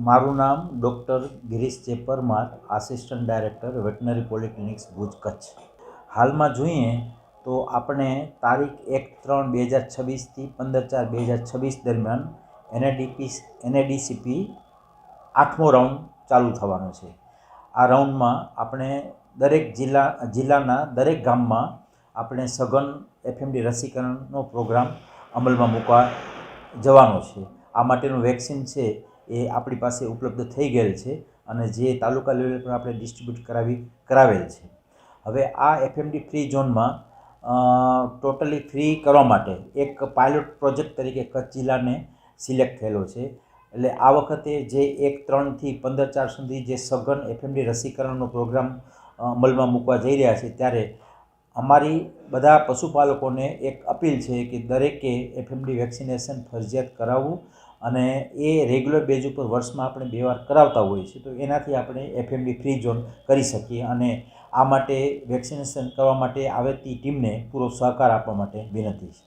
મારું નામ doctor Girish J Parmar, assistant director veterinary polyclinics Bhuj Kutch. હાલમાં જોઈએ તો આપણે તારીખ 1/3/2026થી 15/4/2026 દરમિયાન NADCP 8મો રાઉન્ડ ચાલુ થવાનો છે. આ રાઉન્ડમાં આપણે દરેક જિલ્લાના દરેક ગામમાં આપણે સઘન FMD રસીકરણનો પ્રોગ્રામ અમલમાં મૂકવા જવાનો છે. આ માટેનું વેક્સિન છે એ આપણી પાસે ઉપલબ્ધ થઈ ગયેલ છે અને જે તાલુકા લેવલ પર આપણે ડિસ્ટ્રીબ્યુટ કરાવેલ છે. હવે આ FMD ફ્રી ઝોનમાં ટોટલી ફ્રી કરવા માટે એક પાયલોટ પ્રોજેક્ટ તરીકે કચ્છ જિલ્લાને સિલેક્ટ થયેલો છે. એટલે આ વખતે જે 1/3થી 15/4 સુધી જે સઘન FMD રસીકરણનો પ્રોગ્રામ અમલમાં મૂકવા જઈ રહ્યા છે, ત્યારે અમારી બધા પશુપાલકોને એક અપીલ છે કે દરેકે FMD વેક્સિનેશન ફરજિયાત કરાવવું અને એ રેગ્યુલર બેઝ ઉપર વર્ષમાં આપણે 2 વાર કરાવતા હોઈએ છીએ, તો એનાથી આપણે FMD ફ્રી ઝોન કરી શકીએ અને આ માટે વેક્સિનેશન કરવા માટે આવતી ટીમને પૂરો સહકાર આપવા માટે વિનંતી છે.